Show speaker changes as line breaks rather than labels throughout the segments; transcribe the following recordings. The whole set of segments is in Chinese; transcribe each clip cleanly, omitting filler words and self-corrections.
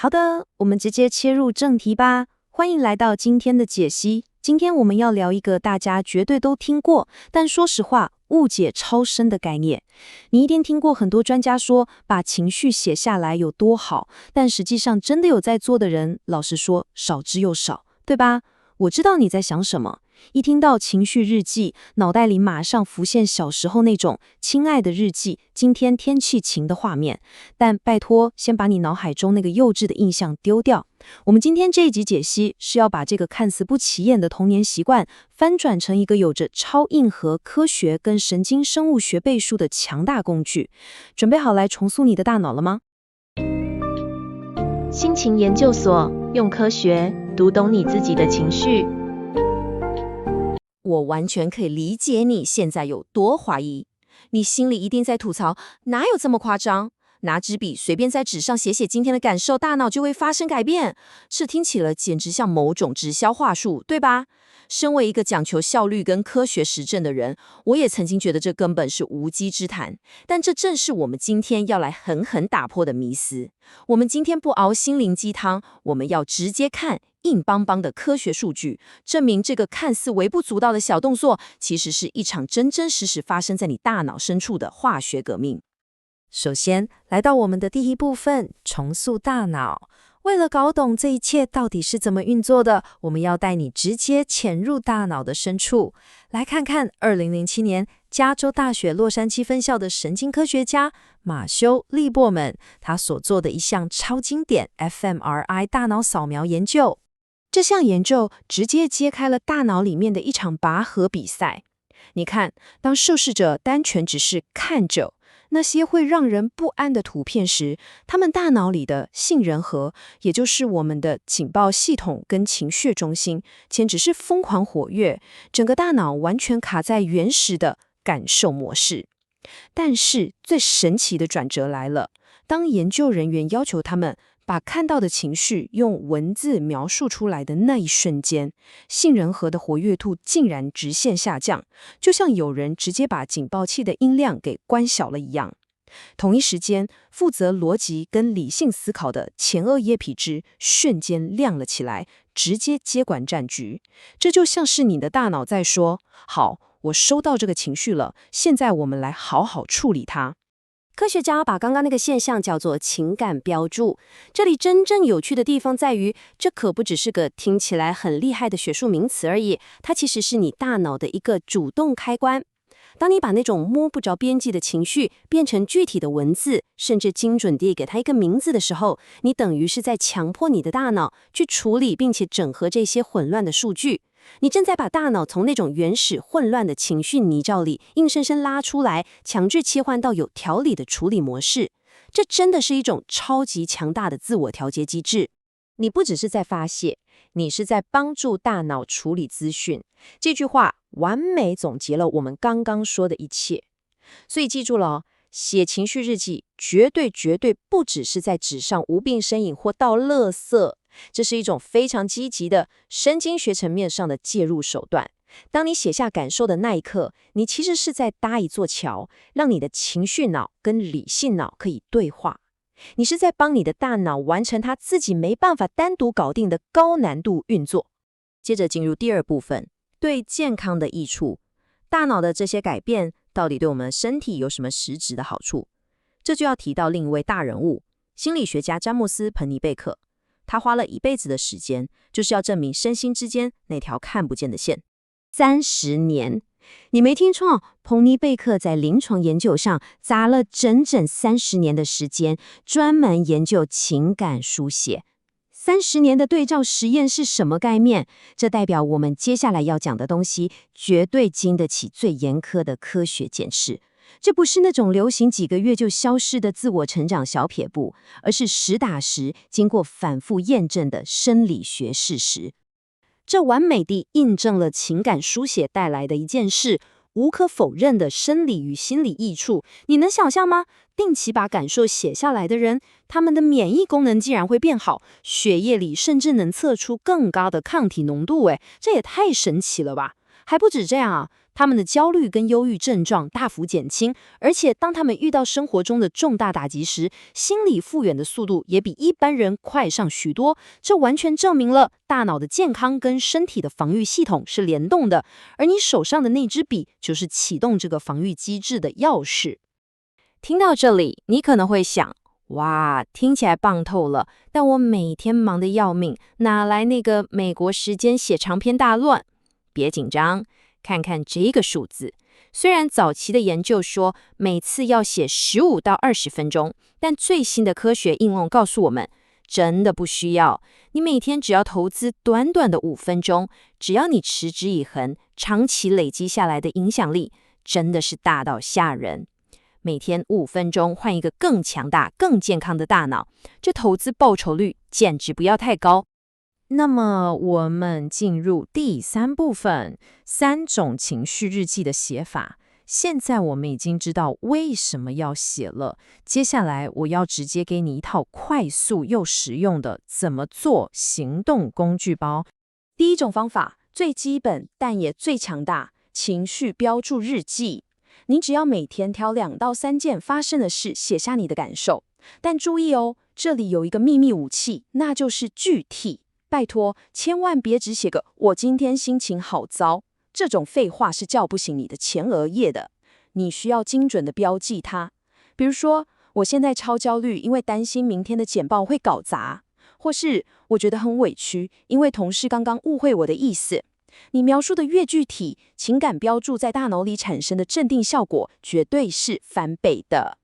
好的，我们直接切入正题吧。欢迎来到今天的解析。今天我们要聊一个大家绝对都听过，但说实话误解超深的概念。你一定听过很多专家说把情绪写下来有多好，但实际上真的有在做的人，老实说少之又少，对吧？我知道你在想什么。一听到情绪日记，脑袋里马上浮现小时候那种亲爱的日记，今天天气晴的画面。但拜托，先把你脑海中那个幼稚的印象丢掉。我们今天这一集解析是要把这个看似不起眼的童年习惯，翻转成一个有着超硬核科学跟神经生物学背书的强大工具。准备好来重塑你的大脑了吗？
心情研究所，用科学读懂你自己的情绪。
我完全可以理解你现在有多怀疑，你心里一定在吐槽，哪有这么夸张？拿支笔随便在纸上写写今天的感受，大脑就会发生改变，这听起来简直像某种直销话术，对吧？身为一个讲求效率跟科学实证的人，我也曾经觉得这根本是无稽之谈，但这正是我们今天要来狠狠打破的迷思。我们今天不熬心灵鸡汤，我们要直接看硬邦邦的科学数据，证明这个看似微不足道的小动作，其实是一场真真实实发生在你大脑深处的化学革命。
首先，来到我们的第一部分，重塑大脑。为了搞懂这一切到底是怎么运作的，我们要带你直接潜入大脑的深处，来看看2007年加州大学洛杉矶分校的神经科学家马修·利伯曼他所做的一项超经典 fMRI 大脑扫描研究。这项研究直接揭开了大脑里面的一场拔河比赛。你看，当受试者单纯只是看着那些会让人不安的图片时，他们大脑里的杏仁核，也就是我们的警报系统跟情绪中心，简直是疯狂活跃，整个大脑完全卡在原始的感受模式。但是最神奇的转折来了，当研究人员要求他们把看到的情绪用文字描述出来的那一瞬间，杏仁核的活跃度竟然直线下降，就像有人直接把警报器的音量给关小了一样。同一时间，负责逻辑跟理性思考的前额叶皮质瞬间亮了起来，直接接管战局。这就像是你的大脑在说：好，我收到这个情绪了，现在我们来好好处理它。科学家把刚刚那个现象叫做情感标注。这里真正有趣的地方在于，这可不只是个听起来很厉害的学术名词而已，它其实是你大脑的一个主动开关。当你把那种摸不着边际的情绪变成具体的文字，甚至精准地给它一个名字的时候，你等于是在强迫你的大脑去处理并且整合这些混乱的数据。你正在把大脑从那种原始混乱的情绪泥沼里硬生生拉出来，强制切换到有条理的处理模式。这真的是一种超级强大的自我调节机制。你不只是在发泄，你是在帮助大脑处理资讯。这句话完美总结了我们刚刚说的一切。所以记住了哦，写情绪日记绝对不只是在纸上无病呻吟或倒垃圾，这是一种非常积极的神经学层面上的介入手段。当你写下感受的那一刻，你其实是在搭一座桥，让你的情绪脑跟理性脑可以对话。你是在帮你的大脑完成它自己没办法单独搞定的高难度运作。接着进入第二部分，对健康的益处。大脑的这些改变到底对我们身体有什么实质的好处？这就要提到另一位大人物，心理学家詹姆斯·彭尼贝克。他花了一辈子的时间，就是要证明身心之间那条看不见的线。30年，你没听错，彭尼贝克在临床研究上砸了整整30年的时间，专门研究情感书写。30年的对照实验是什么概念？这代表我们接下来要讲的东西绝对经得起最严苛的科学检视。这不是那种流行几个月就消失的自我成长小撇步，而是实打实经过反复验证的生理学事实。这完美地印证了情感书写带来的一件事，无可否认的生理与心理益处。你能想象吗？定期把感受写下来的人，他们的免疫功能竟然会变好，血液里甚至能测出更高的抗体浓度。这也太神奇了吧！还不止这样啊，
他们的焦虑跟忧郁症状大幅减轻，而且当他们遇到生活中的重大打击时，心理复原的速度也比一般人快上许多。这完全证明了大脑的健康跟身体的防御系统是联动的，而你手上的那支笔就是启动这个防御机制的钥匙。听到这里，你可能会想，哇，听起来棒透了，但我每天忙得要命，哪来那个美国时间写长篇大论？别紧张，看看这个数字。虽然早期的研究说每次要写15到20分钟，但最新的科学应用告诉我们，真的不需要。你每天只要投资短短的5分钟，只要你持之以恒，长期累积下来的影响力真的是大到吓人。每天5分钟换一个更强大、更健康的大脑，这投资报酬率简直不要太高。那么我们进入第3部分，3种情绪日记的写法。现在我们已经知道为什么要写了，接下来我要直接给你一套快速又实用的怎么做行动工具包。第一种方法，最基本但也最强大，情绪标注日记。你只要每天挑2到3件发生的事，写下你的感受。但注意哦，这里有一个秘密武器，那就是具体。拜托，千万别只写个我今天心情好糟，这种废话是叫不醒你的前额叶的。你需要精准的标记它。比如说，我现在超焦虑，因为担心明天的简报会搞砸，或是我觉得很委屈，因为同事刚刚误会我的意思。你描述的越具体，情感标注在大脑里产生的镇定效果绝对是翻倍的。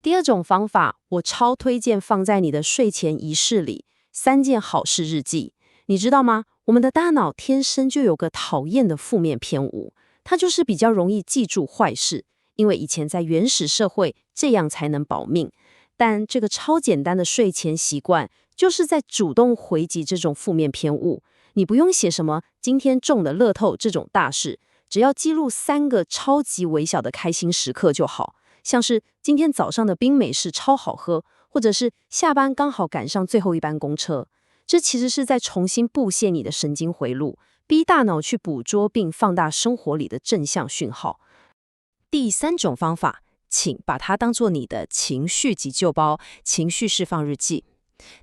第二种方法，我超推荐放在你的睡前仪式里，3件好事日记。你知道吗？我们的大脑天生就有个讨厌的负面偏误，它就是比较容易记住坏事，因为以前在原始社会这样才能保命。但这个超简单的睡前习惯，就是在主动回击这种负面偏误。你不用写什么今天中了乐透这种大事，只要记录3个超级微小的开心时刻就好，像是今天早上的冰美式超好喝，或者是下班刚好赶上最后一班公车。这其实是在重新布线你的神经回路，逼大脑去捕捉并放大生活里的正向讯号。第3种方法，请把它当作你的情绪急救包、情绪释放日记。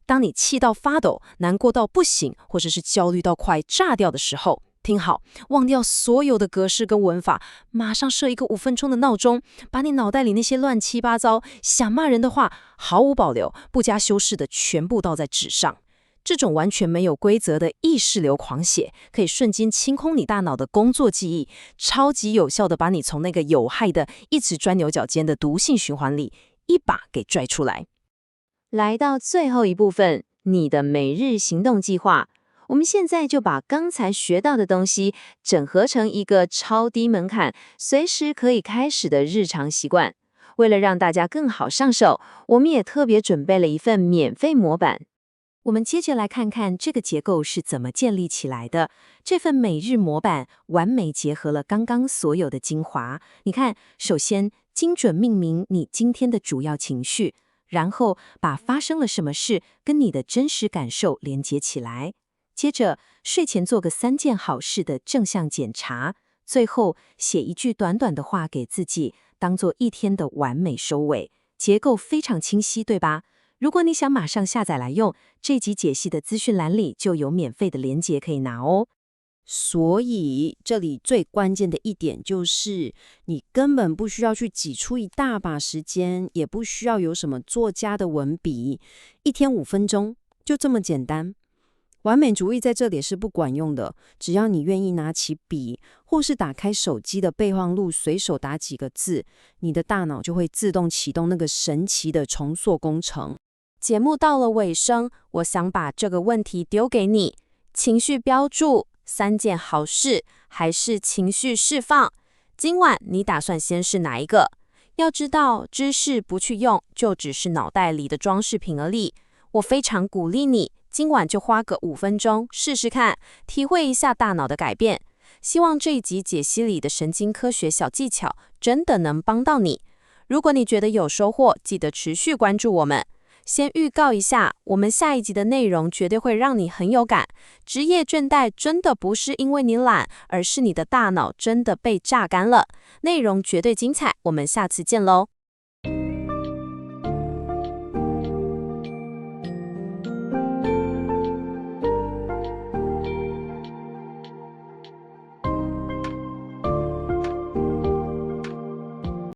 当你气到发抖、难过到不行，或者是焦虑到快炸掉的时候，听好，忘掉所有的格式跟文法，马上设一个5分钟的闹钟，把你脑袋里那些乱七八糟想骂人的话，毫无保留、不加修饰的全部倒在纸上。这种完全没有规则的意识流狂写，可以瞬间清空你大脑的工作记忆，超级有效的把你从那个有害的一直钻牛角尖的毒性循环里一把给拽出来。来到最后一部分，你的每日行动计划。我们现在就把刚才学到的东西整合成一个超低门槛、随时可以开始的日常习惯。为了让大家更好上手，我们也特别准备了一份免费模板。我们接着来看看这个结构是怎么建立起来的。这份每日模板完美结合了刚刚所有的精华。你看，首先精准命名你今天的主要情绪，然后把发生了什么事跟你的真实感受连接起来。接着睡前做个3件好事的正向检查，最后写一句短短的话给自己，当做一天的完美收尾。结构非常清晰，对吧？如果你想马上下载来用，这集解析的资讯栏里就有免费的连结可以拿哦。所以这里最关键的一点就是，你根本不需要去挤出一大把时间，也不需要有什么作家的文笔，1天5分钟，就这么简单。完美主义在这里是不管用的，只要你愿意拿起笔，或是打开手机的备忘录，随手打几个字，你的大脑就会自动启动那个神奇的重塑工程。节目到了尾声，我想把这个问题丢给你：情绪标注、3件好事，还是情绪释放？今晚你打算先是哪一个？要知道，知识不去用，就只是脑袋里的装饰品而已。我非常鼓励你，今晚就花个5分钟试试看，体会一下大脑的改变。希望这一集解析里的神经科学小技巧真的能帮到你。如果你觉得有收获，记得持续关注我们。先预告一下，我们下一集的内容绝对会让你很有感。职业倦怠真的不是因为你懒，而是你的大脑真的被榨干了。内容绝对精彩，我们下次见喽。